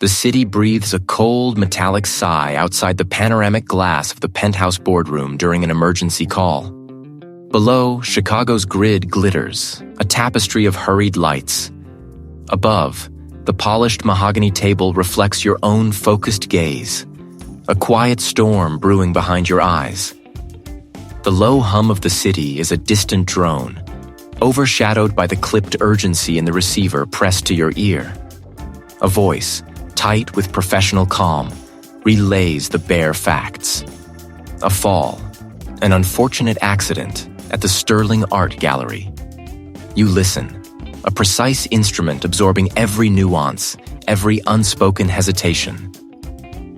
The city breathes a cold, metallic sigh outside the panoramic glass of the penthouse boardroom during an emergency call. Below, Chicago's grid glitters, a tapestry of hurried lights. Above, the polished mahogany table reflects your own focused gaze, a quiet storm brewing behind your eyes. The low hum of the city is a distant drone, overshadowed by the clipped urgency in the receiver pressed to your ear. A voice, tight with professional calm, relays the bare facts. A fall, an unfortunate accident at the Sterling Art Gallery. You listen, a precise instrument absorbing every nuance, every unspoken hesitation.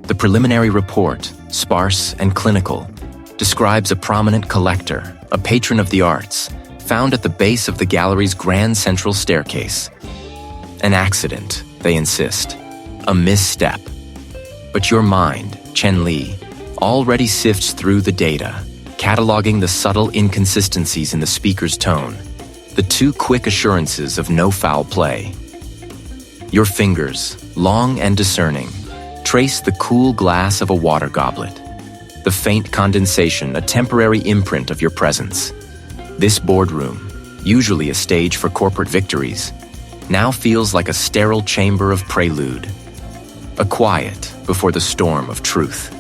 The preliminary report, sparse and clinical, describes a prominent collector, a patron of the arts, found at the base of the gallery's grand central staircase. An accident, they insist. A misstep. But your mind, Chen Li, already sifts through the data, cataloging the subtle inconsistencies in the speaker's tone, the too quick assurances of no foul play. Your fingers, long and discerning, trace the cool glass of a water goblet, the faint condensation, a temporary imprint of your presence. This boardroom, usually a stage for corporate victories, now feels like a sterile chamber of prelude, a quiet before the storm of truth.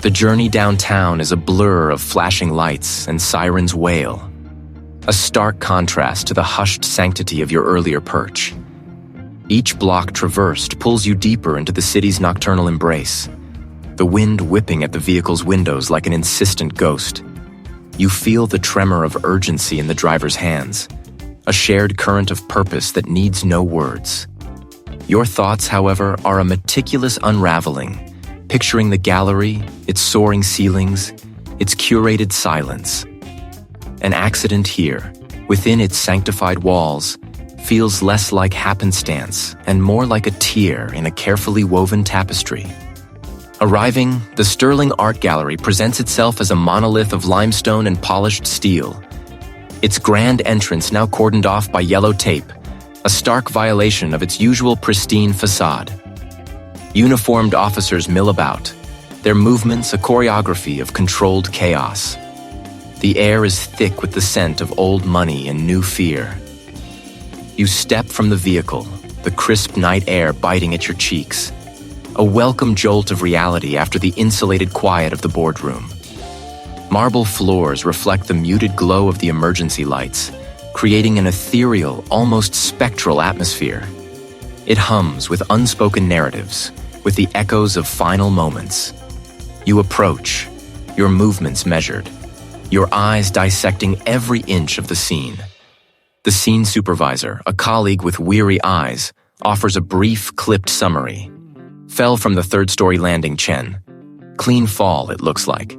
The journey downtown is a blur of flashing lights and sirens' wail, a stark contrast to the hushed sanctity of your earlier perch. Each block traversed pulls you deeper into the city's nocturnal embrace, the wind whipping at the vehicle's windows like an insistent ghost. You feel the tremor of urgency in the driver's hands, a shared current of purpose that needs no words. Your thoughts, however, are a meticulous unraveling, picturing the gallery, its soaring ceilings, its curated silence. An accident here, within its sanctified walls, feels less like happenstance and more like a tear in a carefully woven tapestry. Arriving, the Sterling Art Gallery presents itself as a monolith of limestone and polished steel. Its grand entrance now cordoned off by yellow tape, a stark violation of its usual pristine facade. Uniformed officers mill about, their movements a choreography of controlled chaos. The air is thick with the scent of old money and new fear. You step from the vehicle, the crisp night air biting at your cheeks, a welcome jolt of reality after the insulated quiet of the boardroom. Marble floors reflect the muted glow of the emergency lights, creating an ethereal, almost spectral atmosphere. It hums with unspoken narratives, with the echoes of final moments. You approach, your movements measured, your eyes dissecting every inch of the scene. The scene supervisor, a colleague with weary eyes, offers a brief, clipped summary. Fell from the third-story landing, Chen. Clean fall, it looks like.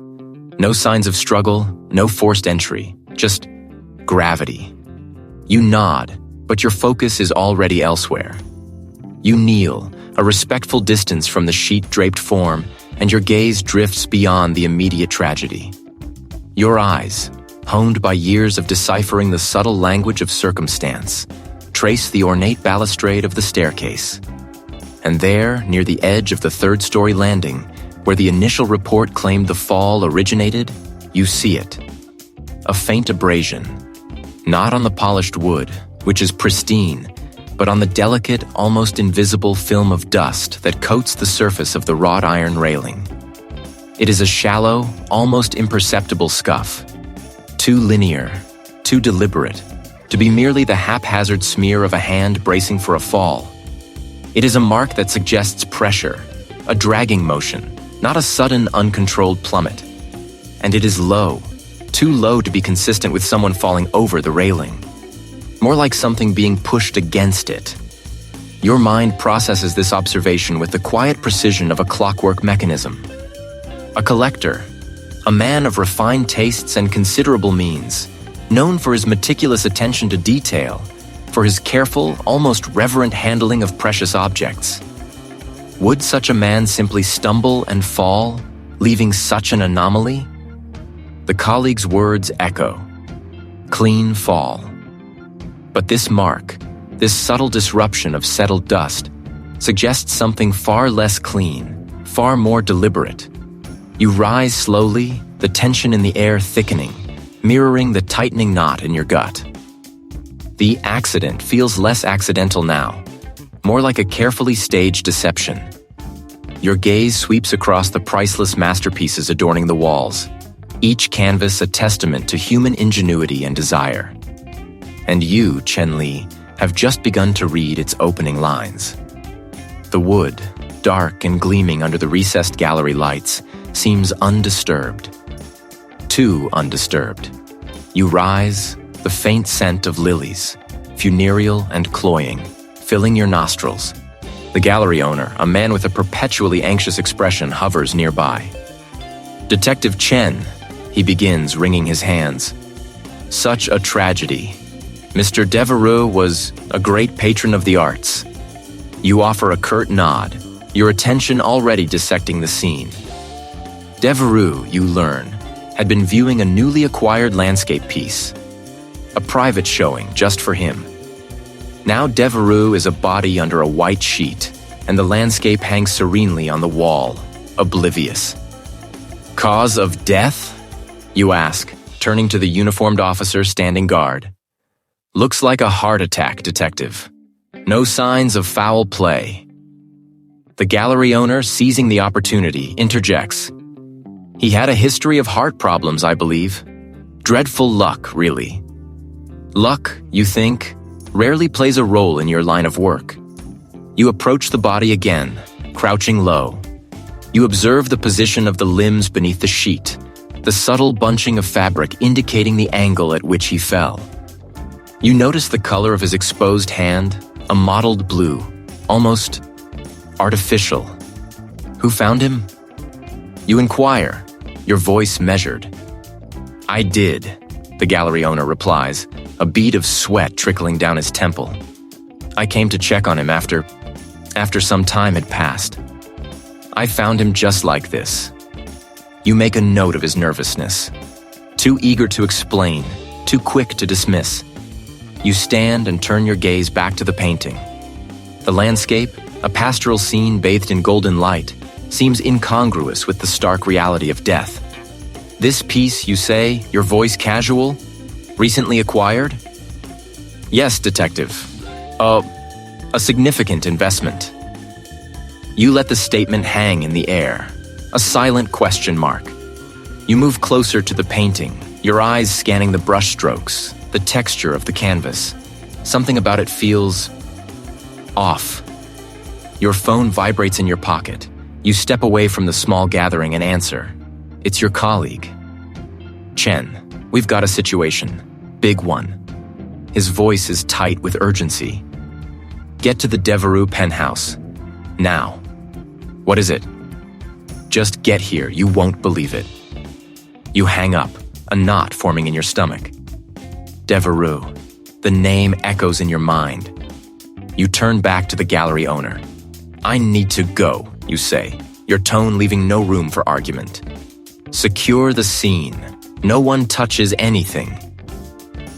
No signs of struggle, no forced entry, just gravity. You nod, but your focus is already elsewhere. You kneel, a respectful distance from the sheet-draped form, and your gaze drifts beyond the immediate tragedy. Your eyes, honed by years of deciphering the subtle language of circumstance, trace the ornate balustrade of the staircase. And there, near the edge of the third-story landing, where the initial report claimed the fall originated, you see it. A faint abrasion, not on the polished wood, which is pristine, but on the delicate, almost invisible film of dust that coats the surface of the wrought iron railing. It is a shallow, almost imperceptible scuff, too linear, too deliberate, to be merely the haphazard smear of a hand bracing for a fall. It is a mark that suggests pressure, a dragging motion, not a sudden, uncontrolled plummet. And it is low, too low to be consistent with someone falling over the railing. More like something being pushed against it. Your mind processes this observation with the quiet precision of a clockwork mechanism. A collector, a man of refined tastes and considerable means, known for his meticulous attention to detail, for his careful, almost reverent handling of precious objects. Would such a man simply stumble and fall, leaving such an anomaly? The colleague's words echo. Clean fall. But this mark, this subtle disruption of settled dust, suggests something far less clean, far more deliberate. You rise slowly, the tension in the air thickening, mirroring the tightening knot in your gut. The accident feels less accidental now, more like a carefully staged deception. Your gaze sweeps across the priceless masterpieces adorning the walls, each canvas a testament to human ingenuity and desire. And you, Chen Li, have just begun to read its opening lines. The wood, dark and gleaming under the recessed gallery lights, seems undisturbed. Too undisturbed. You rise, the faint scent of lilies, funereal and cloying, filling your nostrils. The gallery owner, a man with a perpetually anxious expression, hovers nearby. "Detective Chen," he begins, wringing his hands. "Such a tragedy. Mr. Devereux was a great patron of the arts." You offer a curt nod, your attention already dissecting the scene. Devereux, you learn, had been viewing a newly acquired landscape piece, a private showing just for him. Now Devereux is a body under a white sheet, and the landscape hangs serenely on the wall, oblivious. "Cause of death?" you ask, turning to the uniformed officer standing guard. "Looks like a heart attack, detective. No signs of foul play." The gallery owner, seizing the opportunity, interjects. "He had a history of heart problems, I believe. Dreadful luck, really." Luck, you think, rarely plays a role in your line of work. You approach the body again, crouching low. You observe the position of the limbs beneath the sheet, the subtle bunching of fabric indicating the angle at which he fell. You notice the color of his exposed hand, a mottled blue, almost artificial. Who found him? You inquire, your voice measured. "I did," the gallery owner replies, a bead of sweat trickling down his temple. "I came to check on him after some time had passed. I found him just like this." You make a note of his nervousness. Too eager to explain, too quick to dismiss. You stand and turn your gaze back to the painting. The landscape, a pastoral scene bathed in golden light, seems incongruous with the stark reality of death. "This piece, you say, your voice casual? Recently acquired?" "Yes, detective. A significant investment." You let the statement hang in the air, a silent question mark. You move closer to the painting, your eyes scanning the brushstrokes, the texture of the canvas. Something about it feels off. Your phone vibrates in your pocket. You step away from the small gathering and answer. It's your colleague. "Chen, we've got a situation. Big one." His voice is tight with urgency. "Get to the Devereux penthouse. Now." "What is it?" "Just get here, you won't believe it." You hang up, a knot forming in your stomach. Devereux. The name echoes in your mind. You turn back to the gallery owner. "I need to go," you say, your tone leaving no room for argument. "Secure the scene. No one touches anything."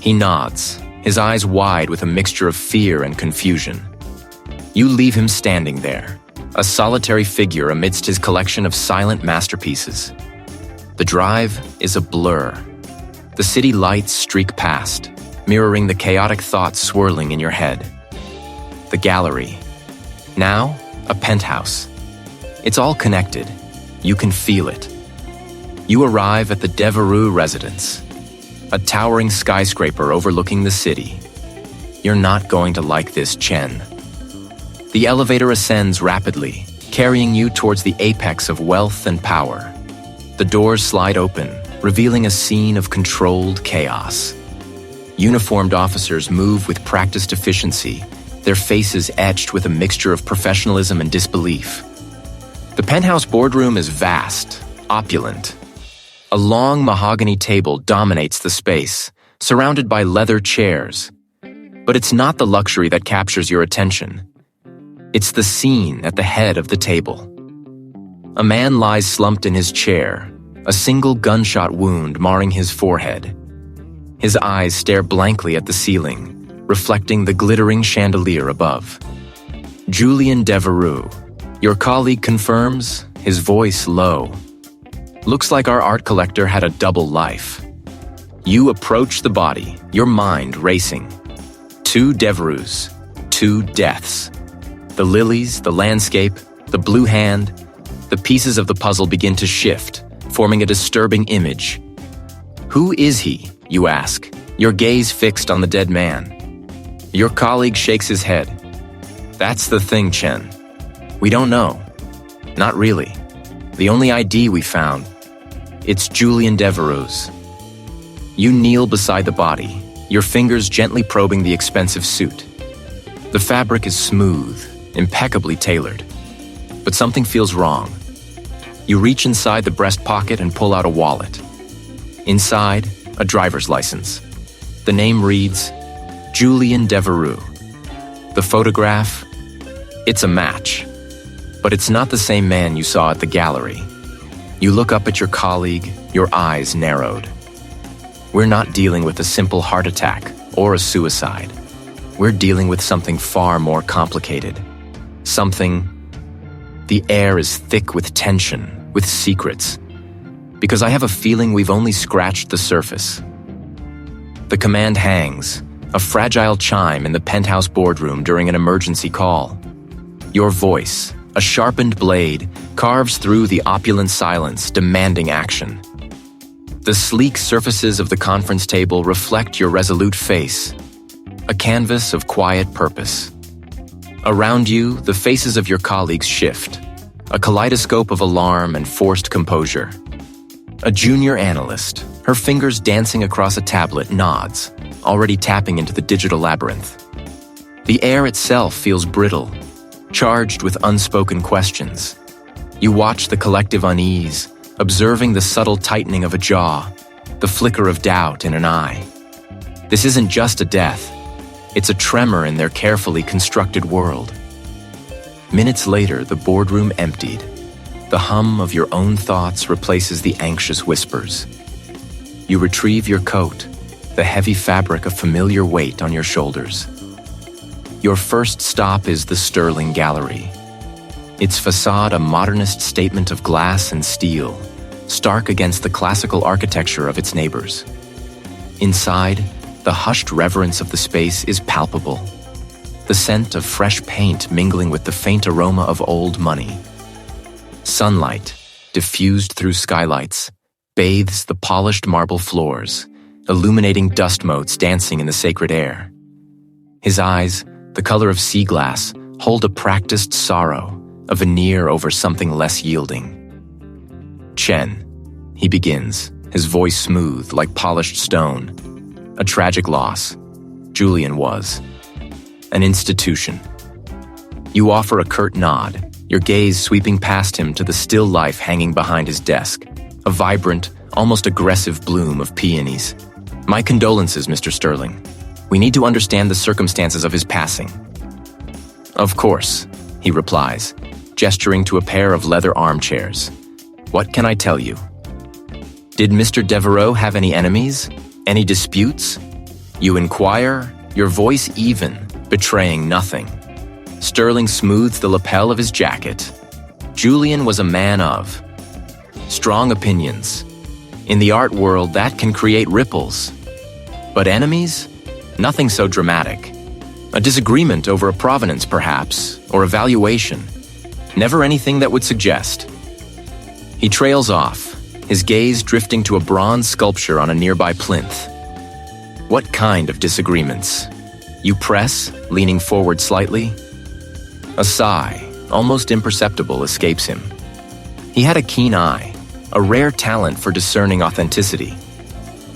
He nods, his eyes wide with a mixture of fear and confusion. You leave him standing there, a solitary figure amidst his collection of silent masterpieces. The drive is a blur. The city lights streak past, mirroring the chaotic thoughts swirling in your head. The gallery. Now, a penthouse. It's all connected. You can feel it. You arrive at the Devereux residence, a towering skyscraper overlooking the city. You're not going to like this, Chen. The elevator ascends rapidly, carrying you towards the apex of wealth and power. The doors slide open, revealing a scene of controlled chaos. Uniformed officers move with practiced efficiency, their faces etched with a mixture of professionalism and disbelief. The penthouse boardroom is vast, opulent. A long mahogany table dominates the space, surrounded by leather chairs. But it's not the luxury that captures your attention. It's the scene at the head of the table. A man lies slumped in his chair, a single gunshot wound marring his forehead. His eyes stare blankly at the ceiling, reflecting the glittering chandelier above. Julian Devereux. Your colleague confirms, his voice low. Looks like our art collector had a double life. You approach the body, your mind racing. 2 Devereaux, 2 deaths. The lilies, the landscape, the blue hand, the pieces of the puzzle begin to shift, forming a disturbing image. Who is he, you ask, your gaze fixed on the dead man? Your colleague shakes his head. That's the thing, Chen. We don't know. Not really. The only ID we found, it's Julian Devereux. You kneel beside the body, your fingers gently probing the expensive suit. The fabric is smooth, impeccably tailored. But something feels wrong. You reach inside the breast pocket and pull out a wallet. Inside, a driver's license. The name reads, Julian Devereux. The photograph, it's a match. But it's not the same man you saw at the gallery. You look up at your colleague, your eyes narrowed. We're not dealing with a simple heart attack or a suicide. We're dealing with something far more complicated. The air is thick with tension, with secrets. Because I have a feeling we've only scratched the surface. The command hangs, a fragile chime in the penthouse boardroom during an emergency call. Your voice, a sharpened blade, carves through the opulent silence, demanding action. The sleek surfaces of the conference table reflect your resolute face, a canvas of quiet purpose. Around you, the faces of your colleagues shift, a kaleidoscope of alarm and forced composure. A junior analyst, her fingers dancing across a tablet, nods, already tapping into the digital labyrinth. The air itself feels brittle, charged with unspoken questions. You watch the collective unease, observing the subtle tightening of a jaw, the flicker of doubt in an eye. This isn't just a death. It's a tremor in their carefully constructed world. Minutes later, the boardroom emptied. The hum of your own thoughts replaces the anxious whispers. You retrieve your coat, the heavy fabric of familiar weight on your shoulders. Your first stop is the Sterling Gallery. Its facade a modernist statement of glass and steel, stark against the classical architecture of its neighbors. Inside, the hushed reverence of the space is palpable. The scent of fresh paint mingling with the faint aroma of old money. Sunlight, diffused through skylights, bathes the polished marble floors, illuminating dust motes dancing in the sacred air. His eyes, the color of sea glass, hold a practiced sorrow, a veneer over something less yielding. Chen, he begins, his voice smooth like polished stone. A tragic loss. Julian was. An institution. You offer a curt nod, your gaze sweeping past him to the still life hanging behind his desk, a vibrant, almost aggressive bloom of peonies. My condolences, Mr. Sterling. We need to understand the circumstances of his passing. Of course, he replies, gesturing to a pair of leather armchairs. What can I tell you? Did Mr. Devereux have any enemies? Any disputes? You inquire, your voice even, betraying nothing. Sterling smooths the lapel of his jacket. Julian was a man of strong opinions. In the art world, that can create ripples. But enemies? Nothing so dramatic. A disagreement over a provenance, perhaps, or a valuation. Never anything that would suggest. He trails off, his gaze drifting to a bronze sculpture on a nearby plinth. What kind of disagreements? You press, leaning forward slightly. A sigh, almost imperceptible, escapes him. He had a keen eye, a rare talent for discerning authenticity.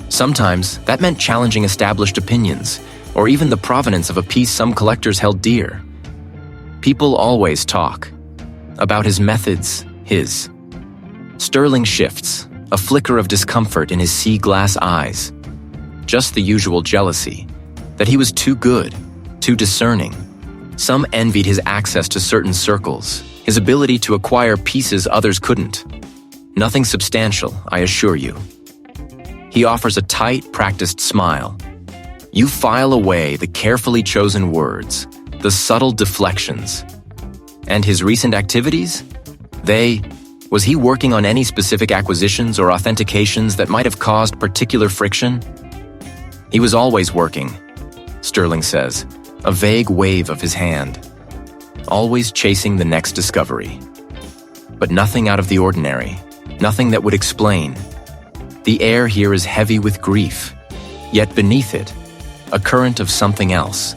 Sometimes that meant challenging established opinions, or even the provenance of a piece some collectors held dear. People always talk about his methods, his. Sterling shifts, a flicker of discomfort in his sea glass eyes. Just the usual jealousy, that he was too good, too discerning. Some envied his access to certain circles, his ability to acquire pieces others couldn't. Nothing substantial, I assure you. He offers a tight, practiced smile. You file away the carefully chosen words, the subtle deflections, And his recent activities? Was he working on any specific acquisitions or authentications that might have caused particular friction? He was always working, Sterling says, a vague wave of his hand. Always chasing the next discovery. But nothing out of the ordinary, nothing that would explain. The air here is heavy with grief, yet beneath it, a current of something else,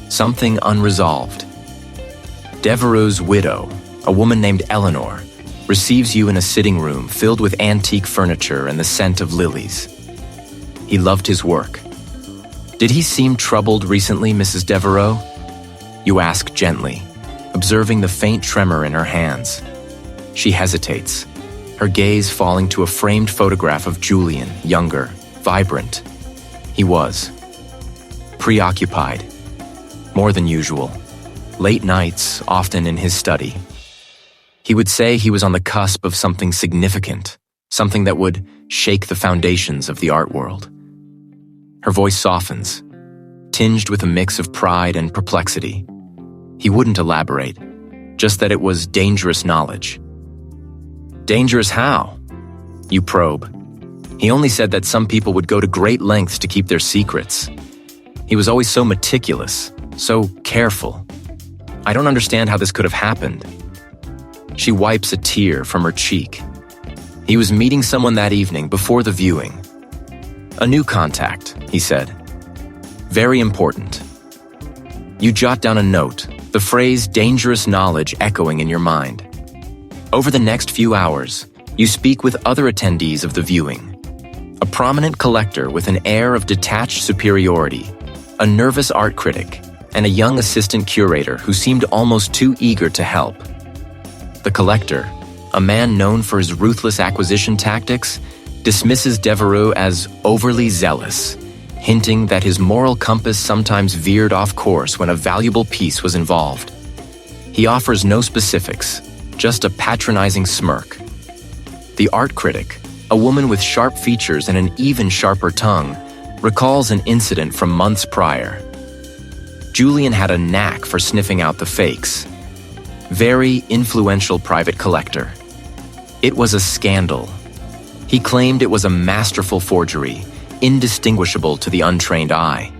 something unresolved. Devereux's widow, a woman named Eleanor, receives you in a sitting room filled with antique furniture and the scent of lilies. He loved his work. Did he seem troubled recently, Mrs. Devereux? You ask gently, observing the faint tremor in her hands. She hesitates, her gaze falling to a framed photograph of Julian, younger, vibrant. He was preoccupied, more than usual. Late nights, often in his study. He would say he was on the cusp of something significant, something that would shake the foundations of the art world. Her voice softens, tinged with a mix of pride and perplexity. He wouldn't elaborate, just that it was dangerous knowledge. Dangerous how? You probe. He only said that some people would go to great lengths to keep their secrets. He was always so meticulous, so careful. I don't understand how this could have happened. She wipes a tear from her cheek. He was meeting someone that evening before the viewing. A new contact, he said. Very important. You jot down a note, the phrase dangerous knowledge echoing in your mind. Over the next few hours, you speak with other attendees of the viewing. A prominent collector with an air of detached superiority, a nervous art critic, and a young assistant curator who seemed almost too eager to help. The collector, a man known for his ruthless acquisition tactics, dismisses Devereux as overly zealous, hinting that his moral compass sometimes veered off course when a valuable piece was involved. He offers no specifics, just a patronizing smirk. The art critic, a woman with sharp features and an even sharper tongue, recalls an incident from months prior. Julian had a knack for sniffing out the fakes. Very influential private collector. It was a scandal. He claimed it was a masterful forgery, indistinguishable to the untrained eye.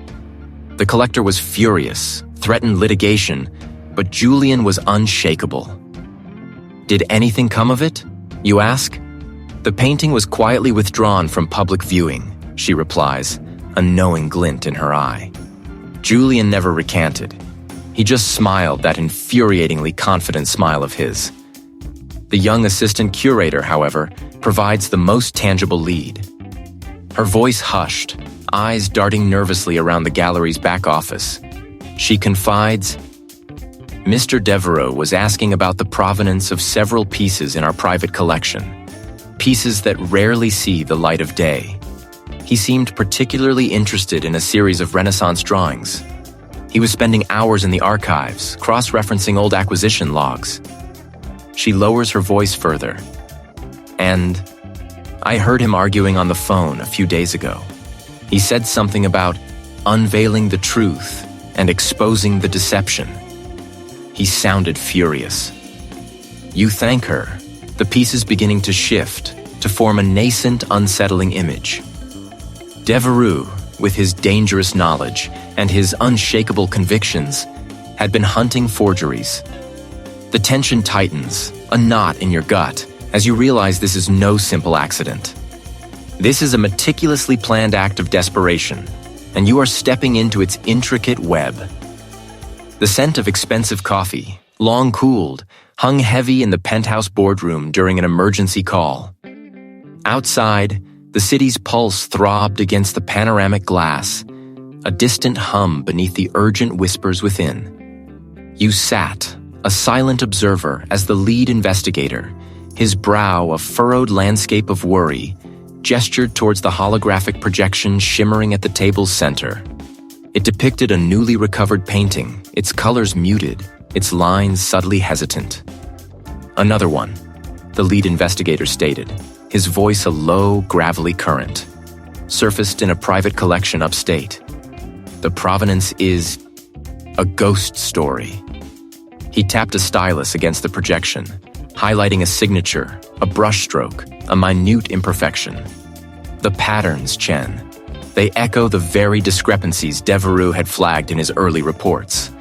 The collector was furious, threatened litigation, but Julian was unshakable. Did anything come of it? You ask? The painting was quietly withdrawn from public viewing, she replies, a knowing glint in her eye. Julian never recanted. He just smiled that infuriatingly confident smile of his. The young assistant curator, however, provides the most tangible lead. Her voice hushed, eyes darting nervously around the gallery's back office. She confides, Mr. Devereux was asking about the provenance of several pieces in our private collection, pieces that rarely see the light of day. He seemed particularly interested in a series of Renaissance drawings. He was spending hours in the archives, cross-referencing old acquisition logs. She lowers her voice further. And I heard him arguing on the phone a few days ago. He said something about unveiling the truth and exposing the deception. He sounded furious. You thank her, the pieces beginning to shift, to form a nascent, unsettling image. Devereux, with his dangerous knowledge and his unshakable convictions, had been hunting forgeries. The tension tightens, a knot in your gut, as you realize this is no simple accident. This is a meticulously planned act of desperation, and you are stepping into its intricate web. The scent of expensive coffee, long cooled, hung heavy in the penthouse boardroom during an emergency call. Outside, the city's pulse throbbed against the panoramic glass, a distant hum beneath the urgent whispers within. You sat, a silent observer, as the lead investigator, his brow a furrowed landscape of worry, gestured towards the holographic projection shimmering at the table's center. It depicted a newly recovered painting, its colors muted, its lines subtly hesitant. Another one, the lead investigator stated, his voice a low, gravelly current, surfaced in a private collection upstate. The provenance is a ghost story. He tapped a stylus against the projection, highlighting a signature, a brushstroke, a minute imperfection. The patterns, Chen. They echo the very discrepancies Devereux had flagged in his early reports.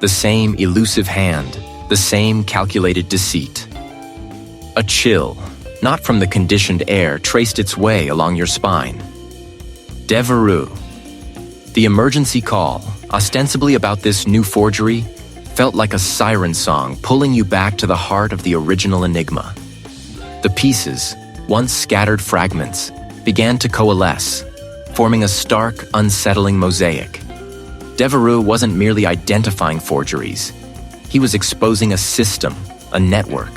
The same elusive hand, the same calculated deceit. A chill, not from the conditioned air, traced its way along your spine. Devereux. The emergency call, ostensibly about this new forgery, felt like a siren song pulling you back to the heart of the original enigma. The pieces, once scattered fragments, began to coalesce, forming a stark, unsettling mosaic. Devereux wasn't merely identifying forgeries. He was exposing a system, a network.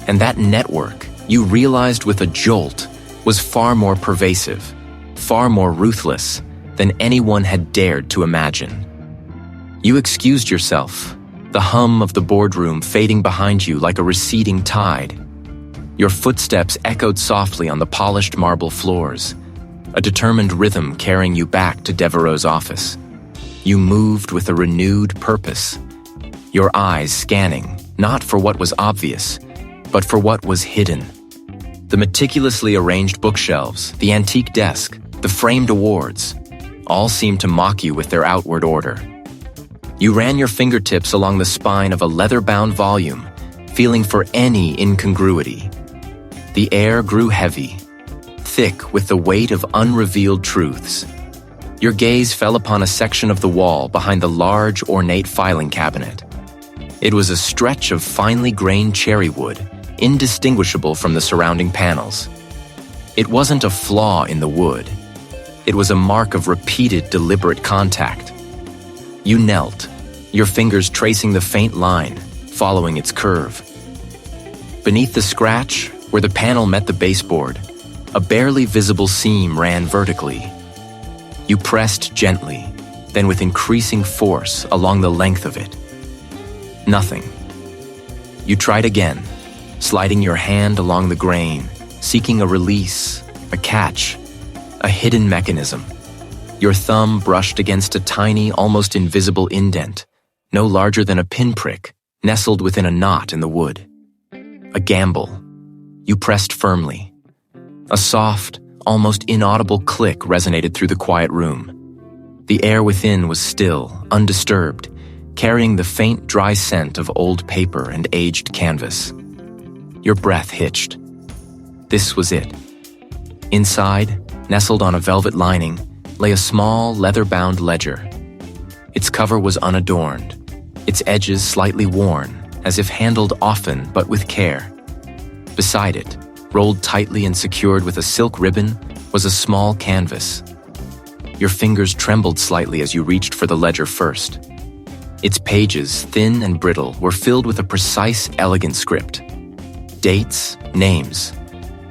And that network, you realized with a jolt, was far more pervasive, far more ruthless than anyone had dared to imagine. You excused yourself, the hum of the boardroom fading behind you like a receding tide. Your footsteps echoed softly on the polished marble floors, a determined rhythm carrying you back to Devereux's office. You moved with a renewed purpose, your eyes scanning, not for what was obvious, but for what was hidden. The meticulously arranged bookshelves, the antique desk, the framed awards, all seemed to mock you with their outward order. You ran your fingertips along the spine of a leather-bound volume, feeling for any incongruity. The air grew heavy, thick with the weight of unrevealed truths. Your gaze fell upon a section of the wall behind the large, ornate filing cabinet. It was a stretch of finely grained cherry wood, indistinguishable from the surrounding panels. It wasn't a flaw in the wood. It was a mark of repeated, deliberate contact. You knelt, your fingers tracing the faint line, following its curve. Beneath the scratch, where the panel met the baseboard, a barely visible seam ran vertically. You pressed gently, then with increasing force along the length of it. Nothing. You tried again, sliding your hand along the grain, seeking a release, a catch, a hidden mechanism. Your thumb brushed against a tiny, almost invisible indent, no larger than a pinprick, nestled within a knot in the wood. A gamble. You pressed firmly. A soft, almost inaudible click resonated through the quiet room. The air within was still, undisturbed, carrying the faint, dry scent of old paper and aged canvas. Your breath hitched. This was it. Inside, nestled on a velvet lining, lay a small, leather-bound ledger. Its cover was unadorned, its edges slightly worn, as if handled often but with care. Beside it, rolled tightly and secured with a silk ribbon, was a small canvas. Your fingers trembled slightly as you reached for the ledger first. Its pages, thin and brittle, were filled with a precise, elegant script. Dates, names,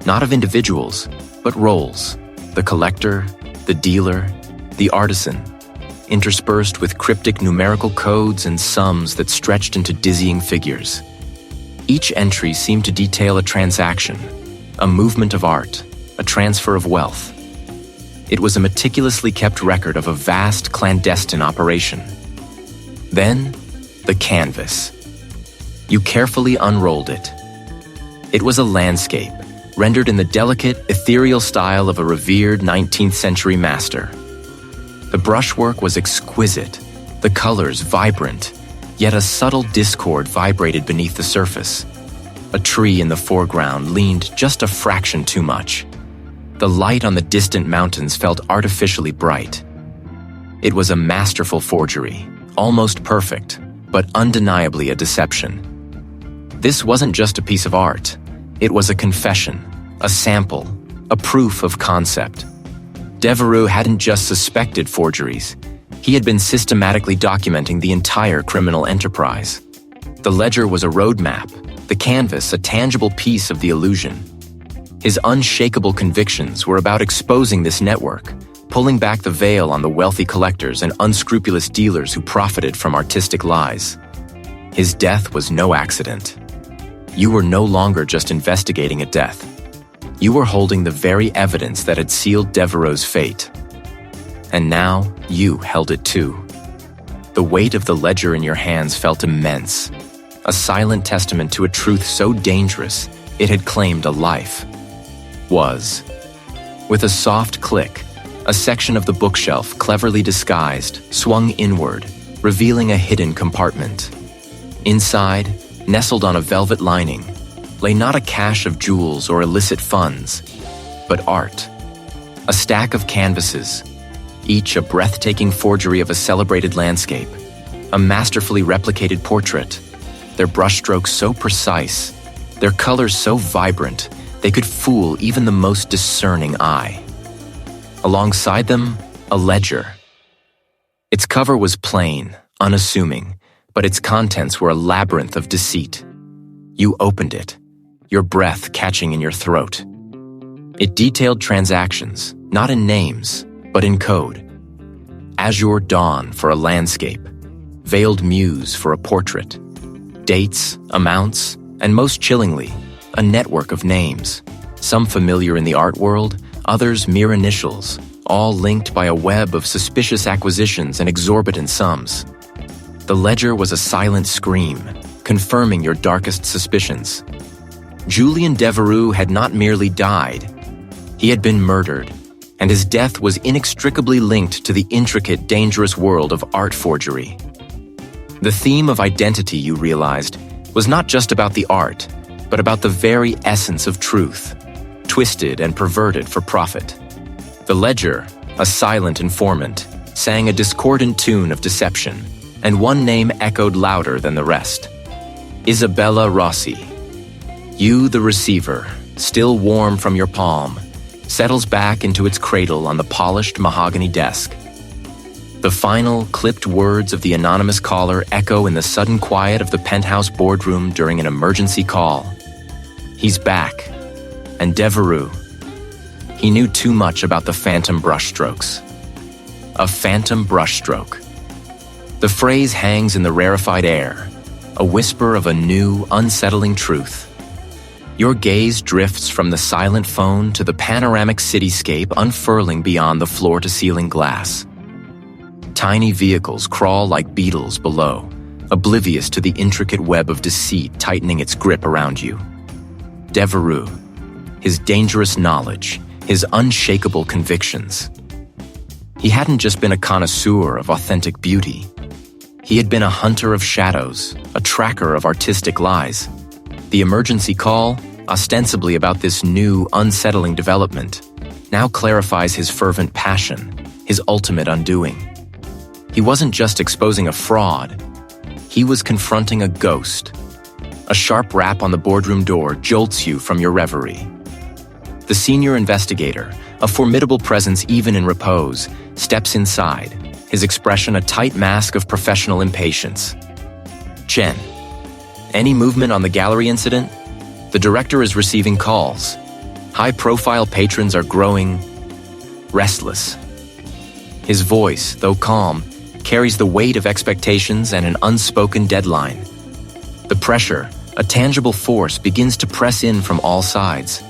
not of individuals, but roles. The collector, the dealer, the artisan, interspersed with cryptic numerical codes and sums that stretched into dizzying figures. Each entry seemed to detail a transaction, a movement of art, a transfer of wealth. It was a meticulously kept record of a vast clandestine operation. Then, the canvas. You carefully unrolled it. It was a landscape, rendered in the delicate, ethereal style of a revered 19th century master. The brushwork was exquisite, the colors vibrant, yet a subtle discord vibrated beneath the surface. A tree in the foreground leaned just a fraction too much. The light on the distant mountains felt artificially bright. It was a masterful forgery, almost perfect, but undeniably a deception. This wasn't just a piece of art. It was a confession, a sample, a proof of concept. Devereux hadn't just suspected forgeries. He had been systematically documenting the entire criminal enterprise. The ledger was a roadmap, the canvas a tangible piece of the illusion. His unshakable convictions were about exposing this network, pulling back the veil on the wealthy collectors and unscrupulous dealers who profited from artistic lies. His death was no accident. You were no longer just investigating a death. You were holding the very evidence that had sealed Devereux's fate. And now, you held it too. The weight of the ledger in your hands felt immense, a silent testament to a truth so dangerous it had claimed a life. With a soft click, a section of the bookshelf, cleverly disguised, swung inward, revealing a hidden compartment. Inside, nestled on a velvet lining, lay not a cache of jewels or illicit funds, but art. A stack of canvases, each a breathtaking forgery of a celebrated landscape, a masterfully replicated portrait, their brushstrokes so precise, their colors so vibrant, they could fool even the most discerning eye. Alongside them, a ledger. Its cover was plain, unassuming, but its contents were a labyrinth of deceit. You opened it, your breath catching in your throat. It detailed transactions, not in names, but in code. Azure dawn for a landscape, veiled muse for a portrait, dates, amounts, and most chillingly, a network of names, some familiar in the art world, others mere initials, all linked by a web of suspicious acquisitions and exorbitant sums. The ledger was a silent scream, confirming your darkest suspicions. Julien Devereux had not merely died, he had been murdered, and his death was inextricably linked to the intricate, dangerous world of art forgery. The theme of identity, you realized, was not just about the art, but about the very essence of truth, twisted and perverted for profit. The ledger, a silent informant, sang a discordant tune of deception, and one name echoed louder than the rest. Isabella Rossi. You, the receiver, still warm from your palm, settles back into its cradle on the polished mahogany desk. The final, clipped words of the anonymous caller echo in the sudden quiet of the penthouse boardroom during an emergency call. He's back. And Devereux. He knew too much about the phantom brushstrokes. A phantom brushstroke. The phrase hangs in the rarefied air, a whisper of a new, unsettling truth. Your gaze drifts from the silent phone to the panoramic cityscape unfurling beyond the floor-to-ceiling glass. Tiny vehicles crawl like beetles below, oblivious to the intricate web of deceit tightening its grip around you. Devereux, his dangerous knowledge, his unshakable convictions. He hadn't just been a connoisseur of authentic beauty. He had been a hunter of shadows, a tracker of artistic lies. The emergency call, ostensibly about this new, unsettling development, now clarifies his fervent passion, his ultimate undoing. He wasn't just exposing a fraud. He was confronting a ghost. A sharp rap on the boardroom door jolts you from your reverie. The senior investigator, a formidable presence even in repose, steps inside, his expression a tight mask of professional impatience. Chen. Any movement on the gallery incident? The director is receiving calls. High-profile patrons are growing restless. His voice, though calm, carries the weight of expectations and an unspoken deadline. The pressure, a tangible force, begins to press in from all sides.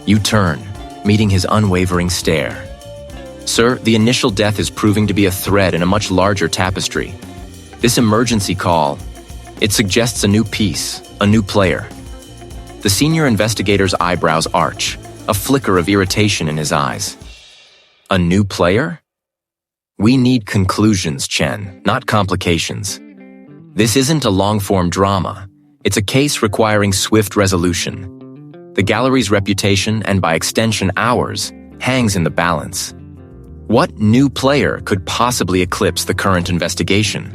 You turn, meeting his unwavering stare. Sir, the initial death is proving to be a thread in a much larger tapestry. This emergency call, it suggests a new piece, a new player. The senior investigator's eyebrows arch, a flicker of irritation in his eyes. A new player? We need conclusions, Chen, not complications. This isn't a long-form drama. It's a case requiring swift resolution. The gallery's reputation, and by extension ours, hangs in the balance. What new player could possibly eclipse the current investigation?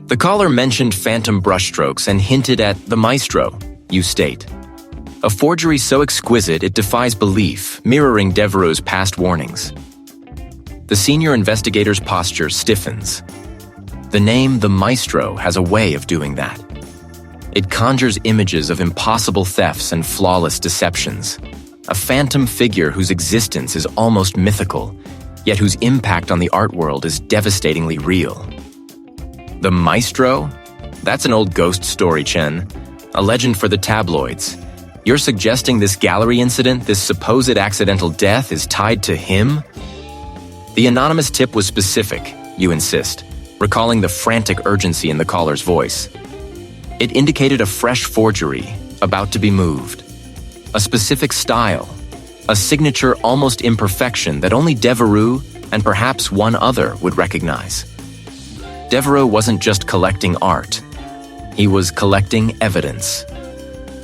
The caller mentioned phantom brushstrokes and hinted at the maestro, you state. A forgery so exquisite it defies belief, mirroring Devereux's past warnings. The senior investigator's posture stiffens. The name the maestro has a way of doing that. It conjures images of impossible thefts and flawless deceptions. A phantom figure whose existence is almost mythical, yet whose impact on the art world is devastatingly real. The maestro? That's an old ghost story, Chen. A legend for the tabloids. You're suggesting this gallery incident, this supposed accidental death, is tied to him? The anonymous tip was specific, you insist. recalling the frantic urgency in the caller's voice. It indicated a fresh forgery about to be moved, a specific style, a signature almost imperfection that only Devereux and perhaps one other would recognize. Devereux wasn't just collecting art. He was collecting evidence.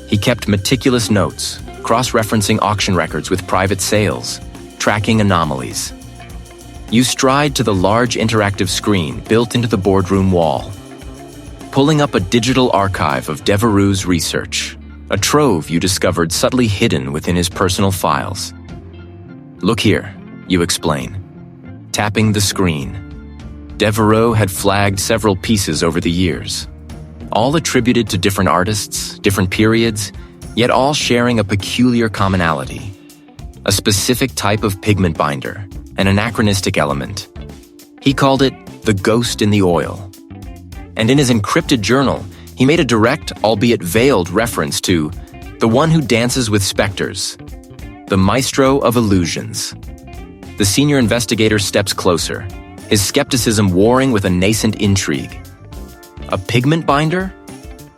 He kept meticulous notes, cross-referencing auction records with private sales, tracking anomalies. You stride to the large interactive screen built into the boardroom wall, pulling up a digital archive of Devereux's research, a trove you discovered subtly hidden within his personal files. "Look here," you explain, tapping the screen. Devereux had flagged several pieces over the years, all attributed to different artists, different periods, yet all sharing a peculiar commonality: a specific type of pigment binder, an anachronistic element. He called it the ghost in the oil. And in his encrypted journal, he made a direct, albeit veiled, reference to the one who dances with specters, the maestro of illusions. The senior investigator steps closer, his skepticism warring with a nascent intrigue. A pigment binder?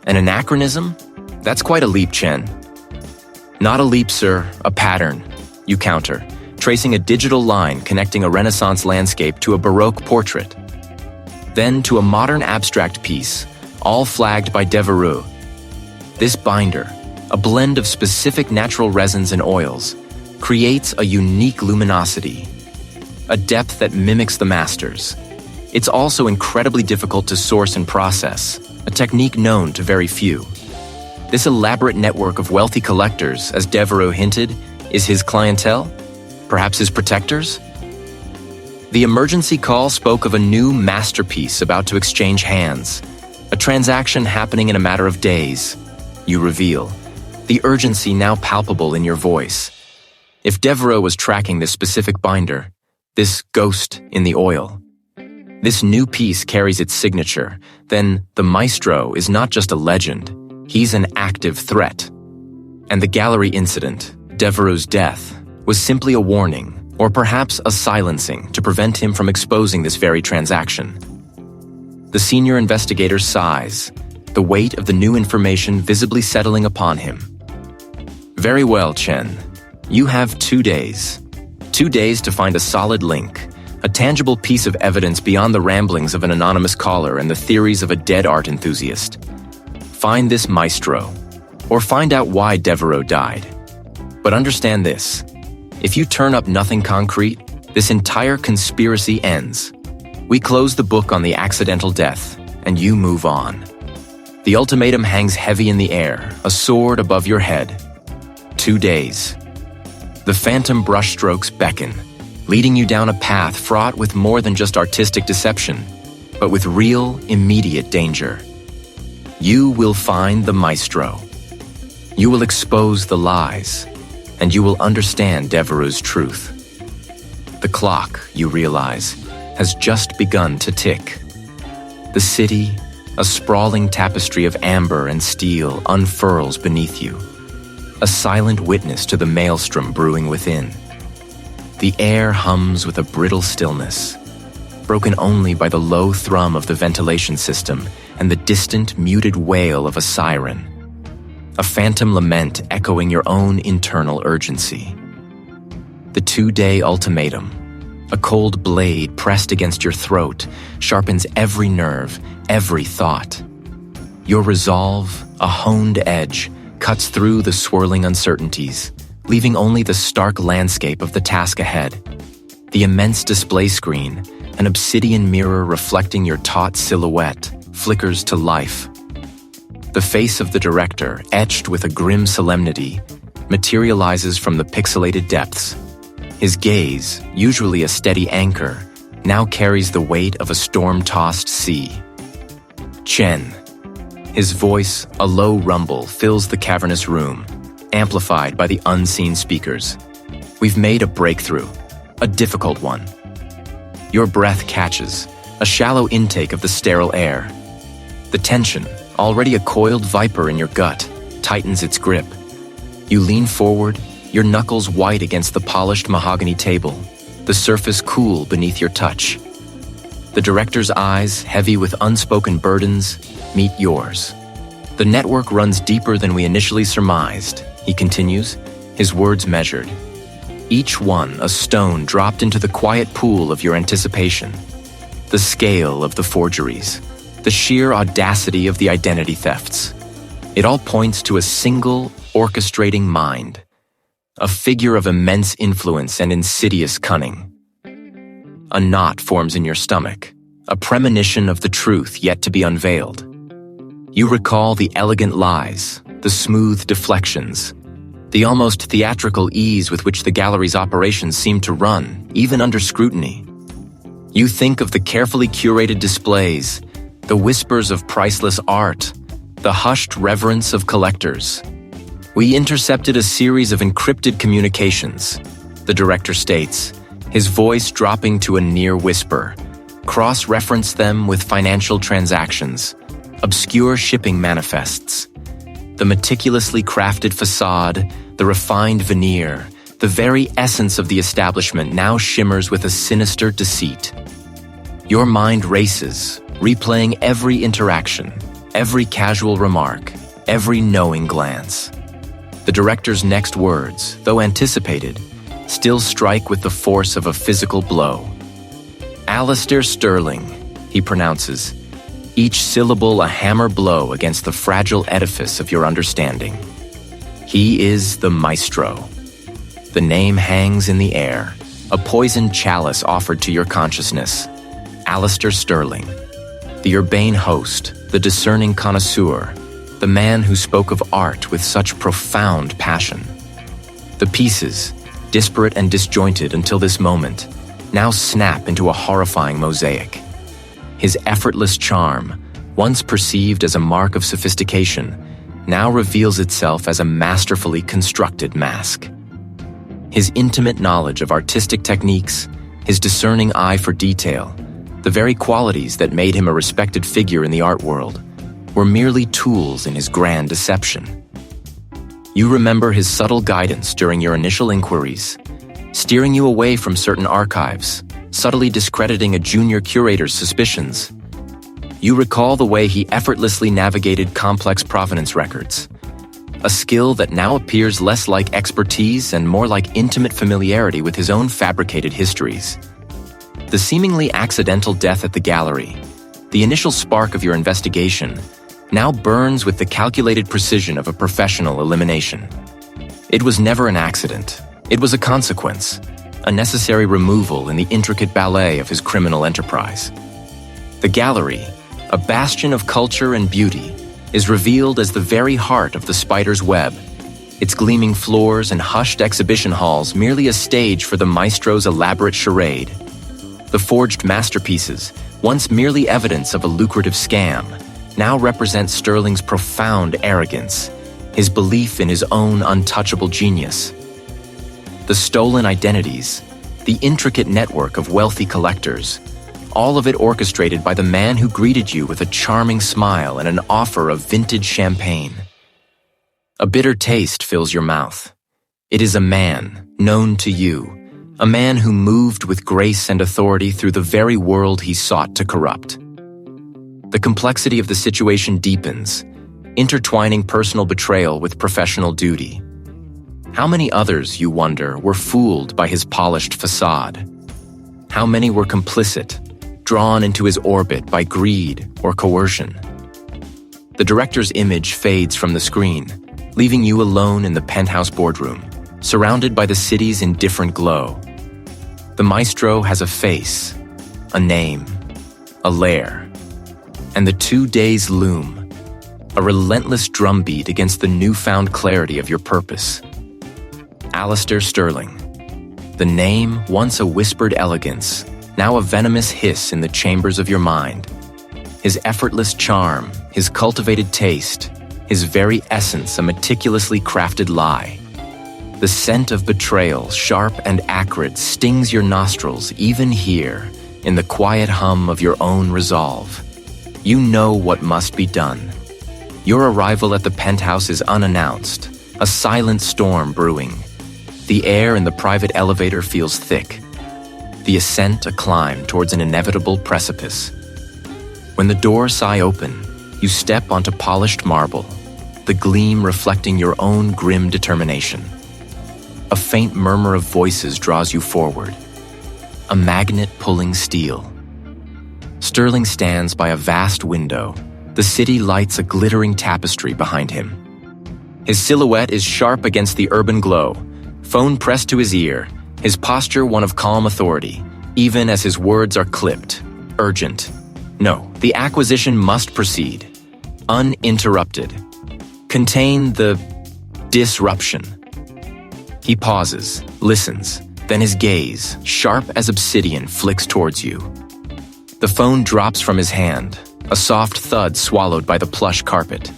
An anachronism? That's quite a leap, Chen. Not a leap, sir, a pattern, you counter, tracing a digital line connecting a Renaissance landscape to a Baroque portrait. Then to a modern abstract piece, all flagged by Devereux. This binder, a blend of specific natural resins and oils, creates a unique luminosity, a depth that mimics the masters. It's also incredibly difficult to source and process, a technique known to very few. This elaborate network of wealthy collectors, as Devereux hinted, is his clientele? Perhaps his protectors? The emergency call spoke of a new masterpiece about to exchange hands, a transaction happening in a matter of days. You reveal, the urgency now palpable in your voice. If Devereux was tracking this specific binder, this ghost in the oil, this new piece carries its signature, then the maestro is not just a legend, he's an active threat. And the gallery incident, Devereux's death, was simply a warning, or perhaps a silencing to prevent him from exposing this very transaction. The senior investigator sighs, the weight of the new information visibly settling upon him. Very well, Chen. You have 2 days. 2 days to find a solid link, a tangible piece of evidence beyond the ramblings of an anonymous caller and the theories of a dead art enthusiast. Find this maestro, or find out why Devereux died. But understand this, if you turn up nothing concrete, this entire conspiracy ends. We close the book on the accidental death, and you move on. The ultimatum hangs heavy in the air, a sword above your head. 2 days. The phantom brushstrokes beckon, leading you down a path fraught with more than just artistic deception, but with real, immediate danger. You will find the maestro. You will expose the lies, and you will understand Devereux's truth. The clock, you realize, has just begun to tick. The city, a sprawling tapestry of amber and steel, unfurls beneath you, a silent witness to the maelstrom brewing within. The air hums with a brittle stillness, broken only by the low thrum of the ventilation system and the distant, muted wail of a siren, a phantom lament echoing your own internal urgency. The 2-day ultimatum, a cold blade pressed against your throat, sharpens every nerve, every thought. Your resolve, a honed edge, cuts through the swirling uncertainties, leaving only the stark landscape of the task ahead. The immense display screen, an obsidian mirror reflecting your taut silhouette, flickers to life. The face of the director, etched with a grim solemnity, materializes from the pixelated depths. His gaze, usually a steady anchor, now carries the weight of a storm-tossed sea. Chen. His voice, a low rumble, fills the cavernous room, amplified by the unseen speakers. We've made a breakthrough, a difficult one. Your breath catches, a shallow intake of the sterile air. The tension, already a coiled viper in your gut, tightens its grip. You lean forward, your knuckles white against the polished mahogany table, the surface cool beneath your touch. The director's eyes, heavy with unspoken burdens, meet yours. The network runs deeper than we initially surmised, he continues, his words measured. Each one a stone dropped into the quiet pool of your anticipation. The scale of the forgeries, the sheer audacity of the identity thefts. It all points to a single, orchestrating mind, a figure of immense influence and insidious cunning. A knot forms in your stomach, a premonition of the truth yet to be unveiled. You recall the elegant lies, the smooth deflections, the almost theatrical ease with which the gallery's operations seem to run, even under scrutiny. You think of the carefully curated displays, the whispers of priceless art, the hushed reverence of collectors. We intercepted a series of encrypted communications, the director states, his voice dropping to a near whisper, cross-referenced them with financial transactions, obscure shipping manifests. The meticulously crafted facade, the refined veneer, the very essence of the establishment now shimmers with a sinister deceit. Your mind races, replaying every interaction, every casual remark, every knowing glance. The director's next words, though anticipated, still strike with the force of a physical blow. Alistair Sterling, he pronounces, each syllable a hammer blow against the fragile edifice of your understanding. He is the maestro. The name hangs in the air, a poisoned chalice offered to your consciousness. Alistair Sterling, the urbane host, the discerning connoisseur, the man who spoke of art with such profound passion. The pieces, disparate and disjointed until this moment, now snap into a horrifying mosaic. His effortless charm, once perceived as a mark of sophistication, now reveals itself as a masterfully constructed mask. His intimate knowledge of artistic techniques, his discerning eye for detail, the very qualities that made him a respected figure in the art world, were merely tools in his grand deception. You remember his subtle guidance during your initial inquiries, steering you away from certain archives, subtly discrediting a junior curator's suspicions. You recall the way he effortlessly navigated complex provenance records, a skill that now appears less like expertise and more like intimate familiarity with his own fabricated histories. The seemingly accidental death at the gallery, the initial spark of your investigation, now burns with the calculated precision of a professional elimination. It was never an accident. It was a consequence, a necessary removal in the intricate ballet of his criminal enterprise. The gallery, a bastion of culture and beauty, is revealed as the very heart of the spider's web, its gleaming floors and hushed exhibition halls merely a stage for the maestro's elaborate charade. The forged masterpieces, once merely evidence of a lucrative scam, now represent Sterling's profound arrogance, his belief in his own untouchable genius. The stolen identities, the intricate network of wealthy collectors, all of it orchestrated by the man who greeted you with a charming smile and an offer of vintage champagne. A bitter taste fills your mouth. It is a man, known to you, a man who moved with grace and authority through the very world he sought to corrupt. The complexity of the situation deepens, intertwining personal betrayal with professional duty. How many others, you wonder, were fooled by his polished facade? How many were complicit, drawn into his orbit by greed or coercion? The director's image fades from the screen, leaving you alone in the penthouse boardroom, surrounded by the city's indifferent glow. The maestro has a face, a name, a lair, and the 2 days loom, a relentless drumbeat against the newfound clarity of your purpose. Alistair Sterling. The name, once a whispered elegance, now a venomous hiss in the chambers of your mind. His effortless charm, his cultivated taste, his very essence a meticulously crafted lie. The scent of betrayal, sharp and acrid, stings your nostrils even here, in the quiet hum of your own resolve. You know what must be done. Your arrival at the penthouse is unannounced, a silent storm brewing. The air in the private elevator feels thick. the ascent a climb towards an inevitable precipice. When the doors sigh open, you step onto polished marble, the gleam reflecting your own grim determination. A faint murmur of voices draws you forward, a magnet pulling steel. Sterling stands by a vast window. The city lights a glittering tapestry behind him. His silhouette is sharp against the urban glow, phone pressed to his ear, his posture one of calm authority, even as his words are clipped, urgent. No, the acquisition must proceed, uninterrupted. Contain the disruption. He pauses, listens, then his gaze, sharp as obsidian, flicks towards you. The phone drops from his hand, a soft thud swallowed by the plush carpet.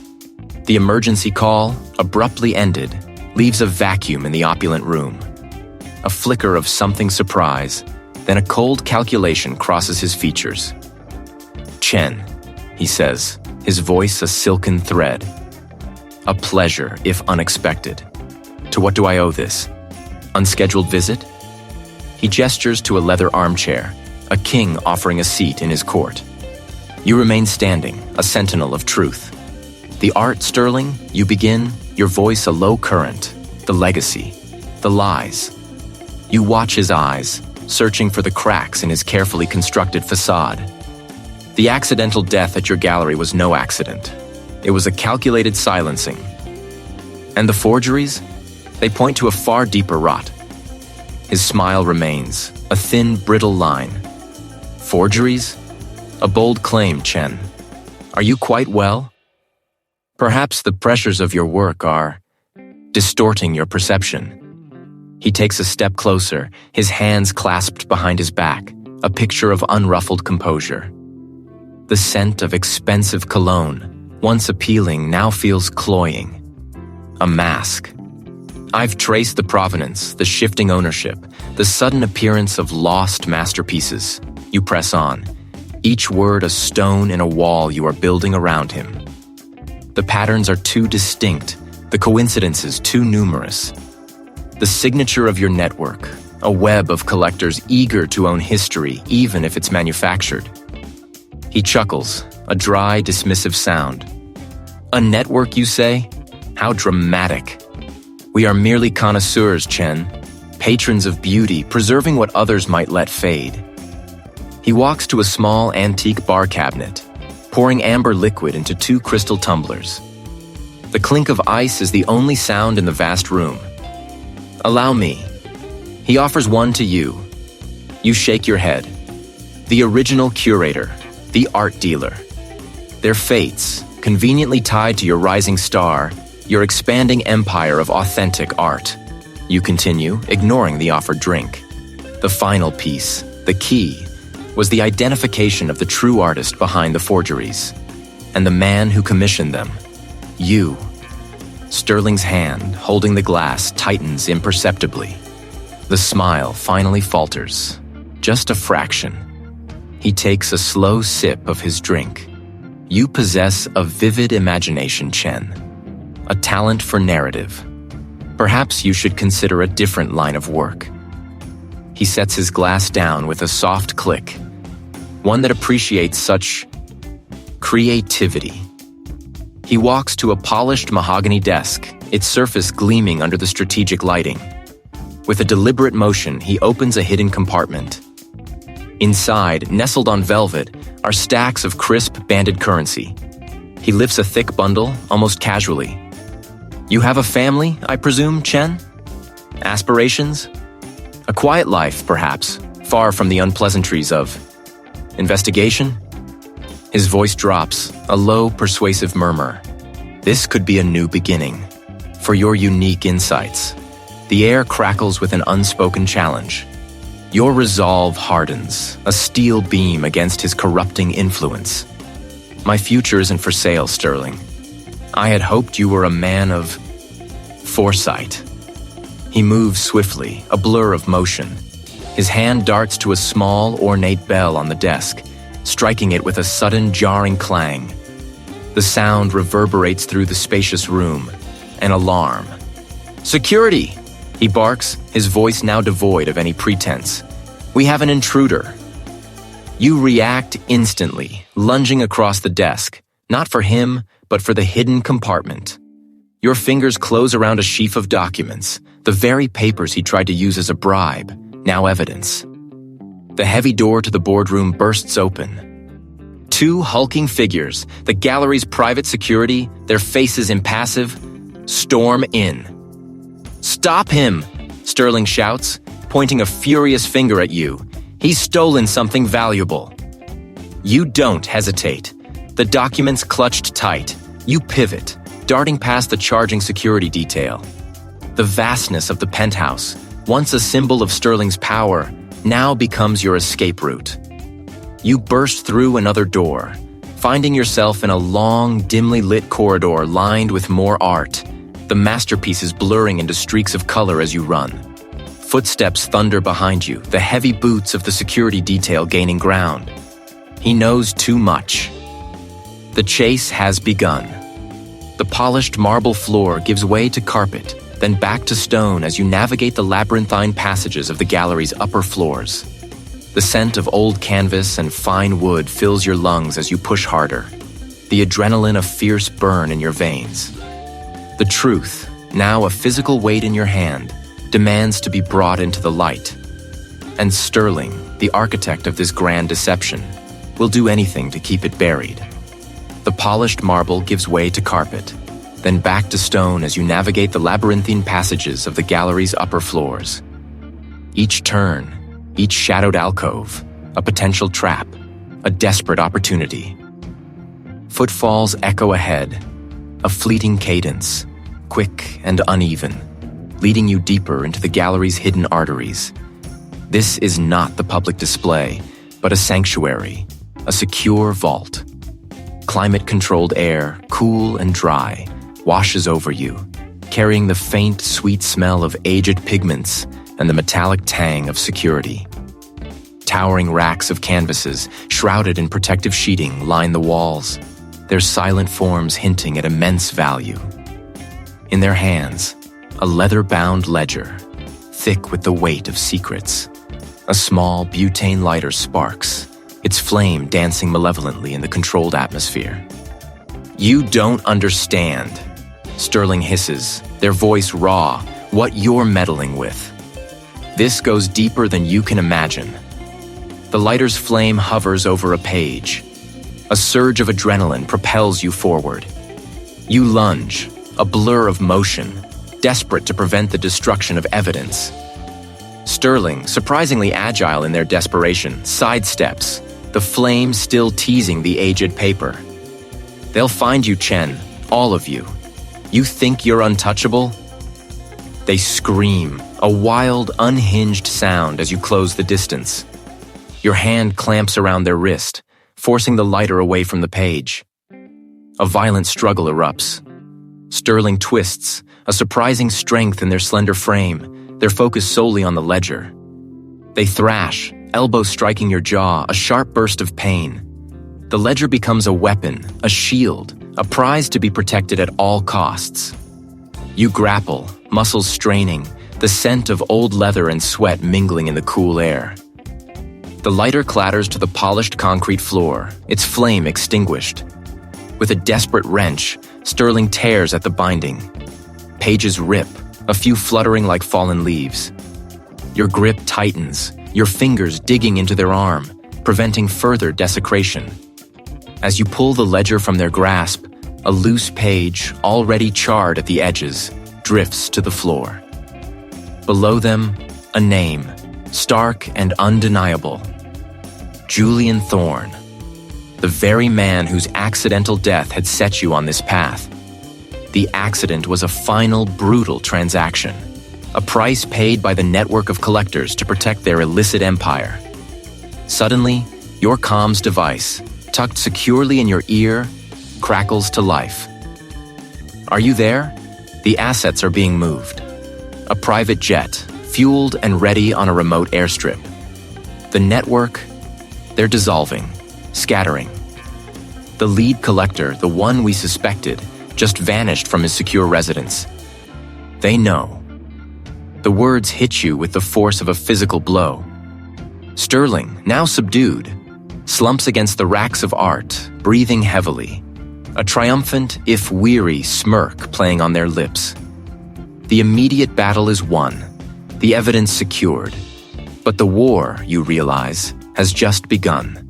The emergency call, abruptly ended, leaves a vacuum in the opulent room. A flicker of something surprise, then a cold calculation crosses his features. "Chen," he says, his voice a silken thread. "A pleasure, if unexpected. To what do I owe this? Unscheduled visit?" He gestures to a leather armchair, a king offering a seat in his court. You remain standing, a sentinel of truth. The art, Sterling, you begin, your voice a low current, the legacy, the lies. You watch his eyes, searching for the cracks in his carefully constructed facade. The accidental death at your gallery was no accident. It was a calculated silencing. And the forgeries? They point to a far deeper rot. His smile remains, a thin, brittle line. Forgeries? A bold claim, Chen. Are you quite well? Perhaps the pressures of your work are distorting your perception. He takes a step closer, his hands clasped behind his back, a picture of unruffled composure. The scent of expensive cologne, once appealing, now feels cloying. A mask. I've traced the provenance, the shifting ownership, the sudden appearance of lost masterpieces. You press on, each word a stone in a wall you are building around him. The patterns are too distinct, the coincidences too numerous. The signature of your network, a web of collectors eager to own history, even if it's manufactured. He chuckles, a dry, dismissive sound. A network, you say? How dramatic. We are merely connoisseurs, Chen, patrons of beauty, preserving what others might let fade. He walks to a small, antique bar cabinet, pouring amber liquid into 2 crystal tumblers. The clink of ice is the only sound in the vast room. Allow me. He offers one to you. You shake your head. The original curator, the art dealer. Their fates, conveniently tied to your rising star, your expanding empire of authentic art. You continue, ignoring the offered drink. The final piece, the key, was the identification of the true artist behind the forgeries, and the man who commissioned them. You. Sterling's hand, holding the glass, tightens imperceptibly. The smile finally falters, just a fraction. He takes a slow sip of his drink. You possess a vivid imagination, Chen. A talent for narrative. Perhaps you should consider a different line of work. He sets his glass down with a soft click, one that appreciates such creativity. He walks to a polished mahogany desk, its surface gleaming under the strategic lighting. With a deliberate motion, he opens a hidden compartment. Inside, nestled on velvet, are stacks of crisp, banded currency. He lifts a thick bundle, almost casually. You have a family, I presume, Chen? Aspirations? A quiet life, perhaps, far from the unpleasantries of investigation? His voice drops, a low, persuasive murmur. This could be a new beginning. For your unique insights. The air crackles with an unspoken challenge. Your resolve hardens, a steel beam against his corrupting influence. My future isn't for sale, Sterling. I had hoped you were a man of foresight. He moves swiftly, a blur of motion. His hand darts to a small, ornate bell on the desk, striking it with a sudden, jarring clang. The sound reverberates through the spacious room. An alarm. Security! He barks, his voice now devoid of any pretense. We have an intruder. You react instantly, lunging across the desk, not for him, but for the hidden compartment. Your fingers close around a sheaf of documents, the very papers he tried to use as a bribe, now evidence. The heavy door to the boardroom bursts open. Two hulking figures, the gallery's private security, their faces impassive, storm in. "Stop him!" Sterling shouts, pointing a furious finger at you. "He's stolen something valuable." You don't hesitate. The documents clutched tight. You pivot, darting past the charging security detail. The vastness of the penthouse, once a symbol of Sterling's power, now becomes your escape route. You burst through another door, finding yourself in a long, dimly lit corridor lined with more art, the masterpieces blurring into streaks of color as you run. Footsteps thunder behind you, the heavy boots of the security detail gaining ground. He knows too much. The chase has begun. The polished marble floor gives way to carpet, then back to stone as you navigate the labyrinthine passages of the gallery's upper floors. The scent of old canvas and fine wood fills your lungs as you push harder, the adrenaline a fierce burn in your veins. The truth, now a physical weight in your hand, demands to be brought into the light. And Sterling, the architect of this grand deception, will do anything to keep it buried. The polished marble gives way to carpet, then back to stone as you navigate the labyrinthine passages of the gallery's upper floors. Each turn, each shadowed alcove, a potential trap, a desperate opportunity. Footfalls echo ahead, a fleeting cadence, quick and uneven, leading you deeper into the gallery's hidden arteries. This is not the public display, but a sanctuary, a secure vault. Climate-controlled air, cool and dry, washes over you, carrying the faint, sweet smell of aged pigments and the metallic tang of security. Towering racks of canvases, shrouded in protective sheeting, line the walls, their silent forms hinting at immense value. In their hands, a leather-bound ledger, thick with the weight of secrets. A small butane lighter sparks, its flame dancing malevolently in the controlled atmosphere. "You don't understand," Sterling hisses, their voice raw, "what you're meddling with. This goes deeper than you can imagine." The lighter's flame hovers over a page. A surge of adrenaline propels you forward. You lunge, a blur of motion, desperate to prevent the destruction of evidence. Sterling, surprisingly agile in their desperation, sidesteps, the flame still teasing the aged paper. "They'll find you, Chen, all of you. You think you're untouchable?" They scream, a wild, unhinged sound as you close the distance. Your hand clamps around their wrist, forcing the lighter away from the page. A violent struggle erupts. Sterling twists, a surprising strength in their slender frame, their focus solely on the ledger. They thrash, elbows striking your jaw, a sharp burst of pain. The ledger becomes a weapon, a shield, a prize to be protected at all costs. You grapple, muscles straining, the scent of old leather and sweat mingling in the cool air. The lighter clatters to the polished concrete floor, its flame extinguished. With a desperate wrench, Sterling tears at the binding. Pages rip, a few fluttering like fallen leaves. Your grip tightens, your fingers digging into their arm, preventing further desecration. As you pull the ledger from their grasp, a loose page, already charred at the edges, drifts to the floor. Below them, a name, stark and undeniable. Julian Thorne, the very man whose accidental death had set you on this path. The accident was a final, brutal transaction, a price paid by the network of collectors to protect their illicit empire. Suddenly, your comms device, tucked securely in your ear, crackles to life. Are you there? The assets are being moved. A private jet, fueled and ready on a remote airstrip. The network, they're dissolving, scattering. The lead collector, the one we suspected, just vanished from his secure residence. They know. The words hit you with the force of a physical blow. Sterling, now subdued, slumps against the racks of art, breathing heavily, a triumphant, if weary, smirk playing on their lips. The immediate battle is won, the evidence secured, but the war, you realize, has just begun.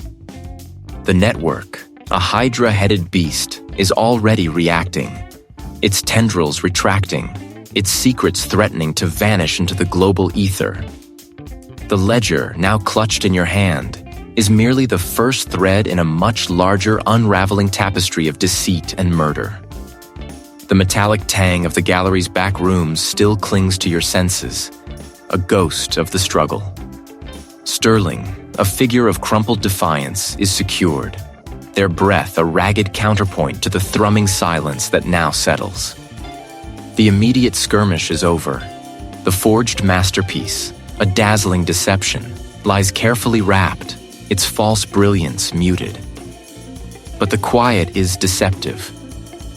The network, a hydra-headed beast, is already reacting, its tendrils retracting, its secrets threatening to vanish into the global ether. The ledger, now clutched in your hand, is merely the first thread in a much larger, unraveling tapestry of deceit and murder. The metallic tang of the gallery's back rooms still clings to your senses, a ghost of the struggle. Sterling, a figure of crumpled defiance, is secured, their breath a ragged counterpoint to the thrumming silence that now settles. The immediate skirmish is over. The forged masterpiece, a dazzling deception, lies carefully wrapped, its false brilliance muted. But the quiet is deceptive,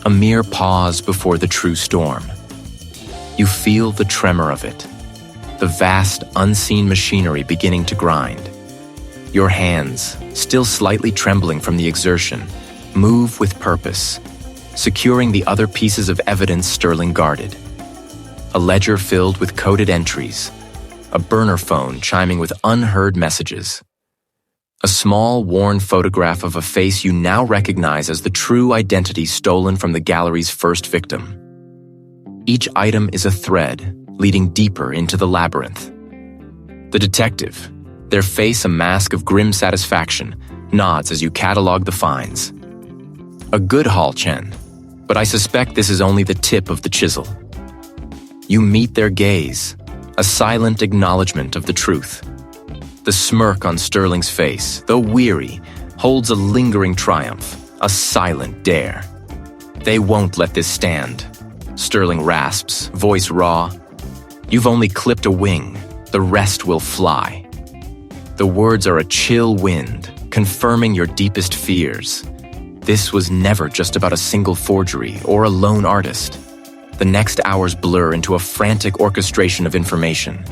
a mere pause before the true storm. You feel the tremor of it, the vast, unseen machinery beginning to grind. Your hands, still slightly trembling from the exertion, move with purpose, securing the other pieces of evidence Sterling guarded. A ledger filled with coded entries, a burner phone chiming with unheard messages. A small, worn photograph of a face you now recognize as the true identity stolen from the gallery's first victim. Each item is a thread, leading deeper into the labyrinth. The detective, their face a mask of grim satisfaction, nods as you catalog the finds. A good haul, Chen, but I suspect this is only the tip of the chisel. You meet their gaze, a silent acknowledgement of the truth. The smirk on Sterling's face, though weary, holds a lingering triumph, a silent dare. They won't let this stand. Sterling rasps, voice raw. You've only clipped a wing, the rest will fly. The words are a chill wind, confirming your deepest fears. This was never just about a single forgery or a lone artist. The next hours blur into a frantic orchestration of information.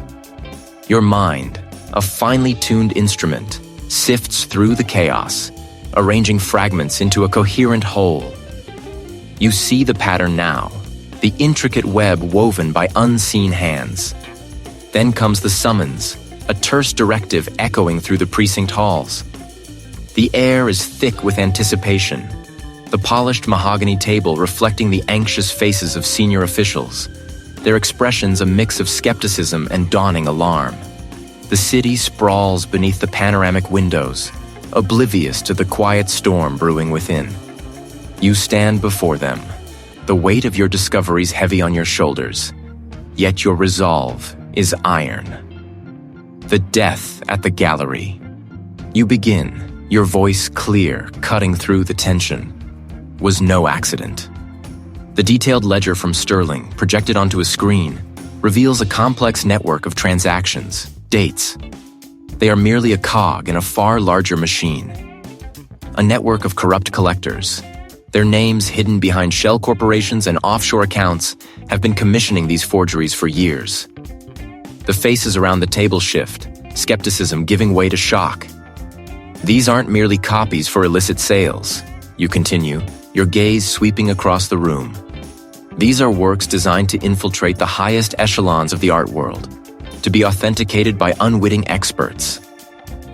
Your mind, a finely tuned instrument, sifts through the chaos, arranging fragments into a coherent whole. You see the pattern now, the intricate web woven by unseen hands. Then comes the summons, a terse directive echoing through the precinct halls. The air is thick with anticipation, the polished mahogany table reflecting the anxious faces of senior officials, their expressions a mix of skepticism and dawning alarm. The city sprawls beneath the panoramic windows, oblivious to the quiet storm brewing within. You stand before them, the weight of your discoveries heavy on your shoulders, yet your resolve is iron. The death at the gallery. You begin, your voice clear, cutting through the tension. Was no accident. The detailed ledger from Sterling, projected onto a screen, reveals a complex network of transactions, dates. They are merely a cog in a far larger machine. A network of corrupt collectors, their names hidden behind shell corporations and offshore accounts, have been commissioning these forgeries for years. The faces around the table shift, skepticism giving way to shock. These aren't merely copies for illicit sales, you continue, your gaze sweeping across the room. These are works designed to infiltrate the highest echelons of the art world, to be authenticated by unwitting experts,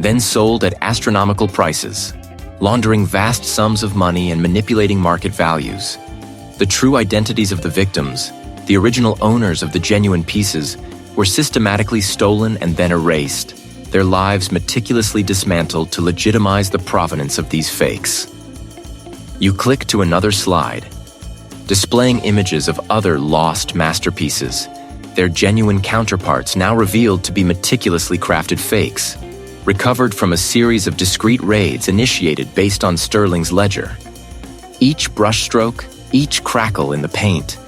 then sold at astronomical prices, laundering vast sums of money and manipulating market values. The true identities of the victims, the original owners of the genuine pieces, were systematically stolen and then erased, their lives meticulously dismantled to legitimize the provenance of these fakes. You click to another slide, displaying images of other lost masterpieces, their genuine counterparts now revealed to be meticulously crafted fakes, recovered from a series of discrete raids initiated based on Sterling's ledger. Each brushstroke, each crackle in the paint,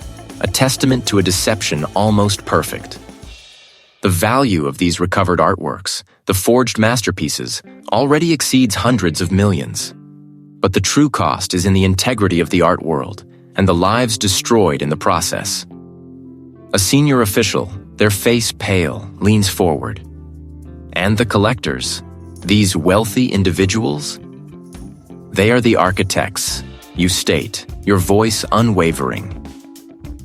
a testament to a deception almost perfect. The value of these recovered artworks, the forged masterpieces, already exceeds hundreds of millions. But the true cost is in the integrity of the art world and the lives destroyed in the process. A senior official, their face pale, leans forward. And the collectors, these wealthy individuals? They are the architects, you state, your voice unwavering.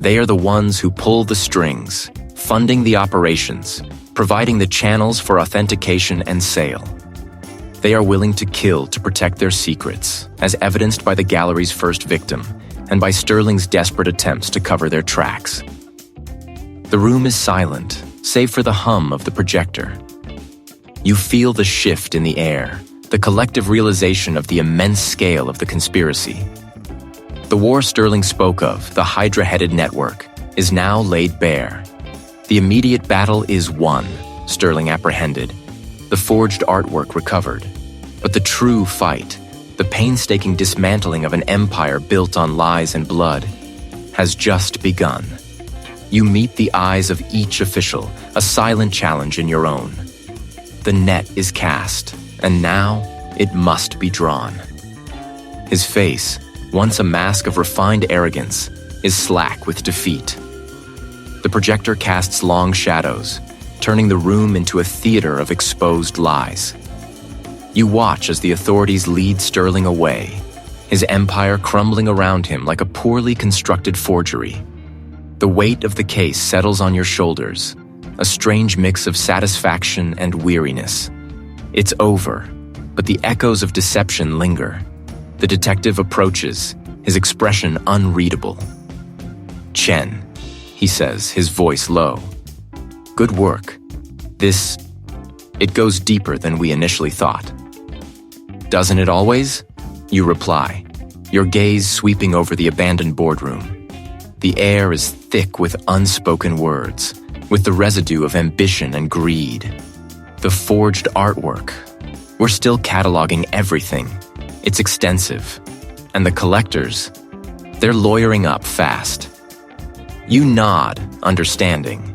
They are the ones who pull the strings, funding the operations, providing the channels for authentication and sale. They are willing to kill to protect their secrets, as evidenced by the gallery's first victim and by Sterling's desperate attempts to cover their tracks. The room is silent, save for the hum of the projector. You feel the shift in the air, the collective realization of the immense scale of the conspiracy. The war Sterling spoke of, the Hydra-headed network, is now laid bare. The immediate battle is won, Sterling apprehended. The forged artwork recovered. But the true fight, the painstaking dismantling of an empire built on lies and blood, has just begun. You meet the eyes of each official, a silent challenge in your own. The net is cast, and now it must be drawn. His face, once a mask of refined arrogance, is slack with defeat. The projector casts long shadows, turning the room into a theater of exposed lies. You watch as the authorities lead Sterling away, his empire crumbling around him like a poorly constructed forgery. The weight of the case settles on your shoulders, a strange mix of satisfaction and weariness. It's over, but the echoes of deception linger. The detective approaches, his expression unreadable. "Chen," he says, his voice low. "Good work. It goes deeper than we initially thought." "Doesn't it always?" You reply, your gaze sweeping over the abandoned boardroom. The air is thick with unspoken words, with the residue of ambition and greed. The forged artwork. We're still cataloging everything. It's extensive. And the collectors, they're lawyering up fast. You nod, understanding.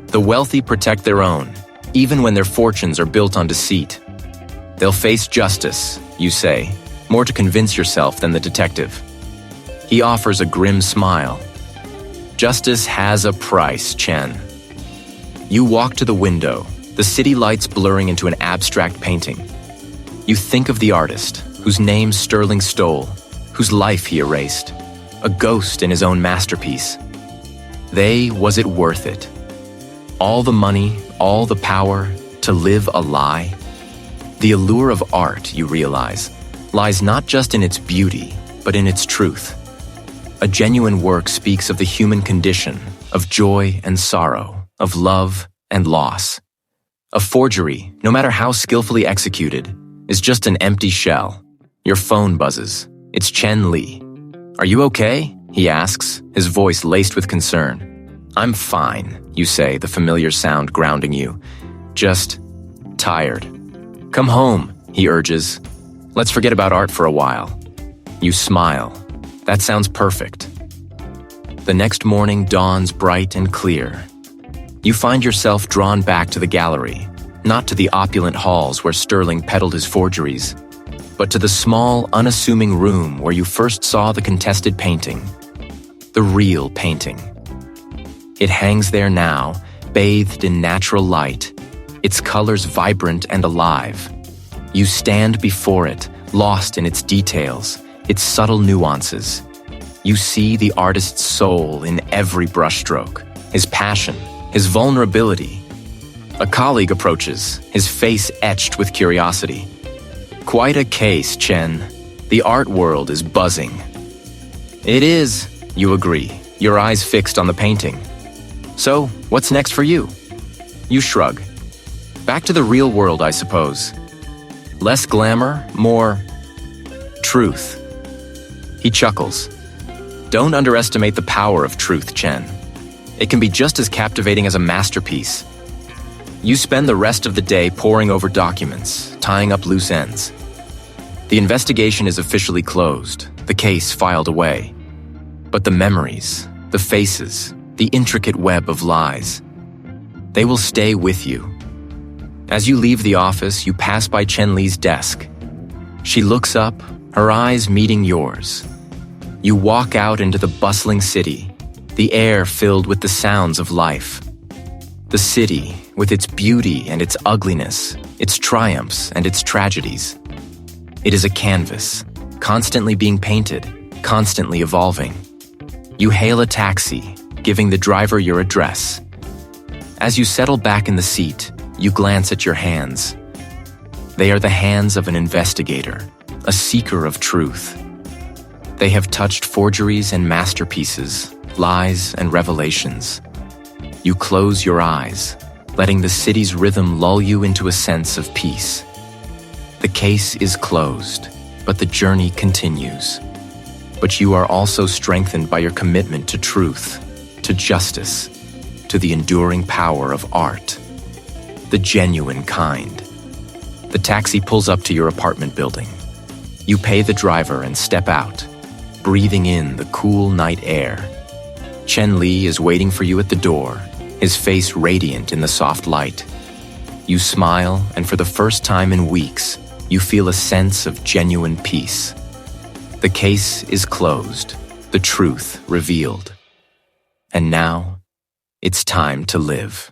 The wealthy protect their own, even when their fortunes are built on deceit. They'll face justice, you say, more to convince yourself than the detective. He offers a grim smile. Justice has a price, Chen. You walk to the window, the city lights blurring into an abstract painting. You think of the artist, whose name Sterling stole, whose life he erased, a ghost in his own masterpiece. Was it worth it? All the money, all the power, to live a lie? The allure of art, you realize, lies not just in its beauty, but in its truth. A genuine work speaks of the human condition, of joy and sorrow, of love and loss. A forgery, no matter how skillfully executed, is just an empty shell. Your phone buzzes. It's Chen Li. "Are you okay?" he asks, his voice laced with concern. "I'm fine," you say, the familiar sound grounding you. "Just tired." "Come home," he urges. "Let's forget about art for a while." You smile. That sounds perfect. The next morning dawns bright and clear. You find yourself drawn back to the gallery, not to the opulent halls where Sterling peddled his forgeries, but to the small, unassuming room where you first saw the contested painting. The real painting. It hangs there now, bathed in natural light, its colors vibrant and alive. You stand before it, lost in its details, its subtle nuances. You see the artist's soul in every brushstroke, his passion, his vulnerability. A colleague approaches, his face etched with curiosity. "Quite a case, Chen. The art world is buzzing." "It is," you agree, your eyes fixed on the painting. "So, what's next for you?" You shrug. "Back to the real world, I suppose. Less glamour, more truth." He chuckles. "Don't underestimate the power of truth, Chen. It can be just as captivating as a masterpiece." You spend the rest of the day poring over documents, tying up loose ends. The investigation is officially closed, the case filed away. But the memories, the faces, the intricate web of lies, they will stay with you. As you leave the office, you pass by Chen Li's desk. She looks up, her eyes meeting yours. You walk out into the bustling city, the air filled with the sounds of life. The city, with its beauty and its ugliness, its triumphs and its tragedies. It is a canvas, constantly being painted, constantly evolving. You hail a taxi, giving the driver your address. As you settle back in the seat, you glance at your hands. They are the hands of an investigator, a seeker of truth. They have touched forgeries and masterpieces, lies and revelations. You close your eyes, letting the city's rhythm lull you into a sense of peace. The case is closed, but the journey continues. But you are also strengthened by your commitment to truth, to justice, to the enduring power of art, the genuine kind. The taxi pulls up to your apartment building. You pay the driver and step out, breathing in the cool night air. Chen Li is waiting for you at the door, his face radiant in the soft light. You smile, and for the first time in weeks, you feel a sense of genuine peace. The case is closed, the truth revealed. And now, it's time to live.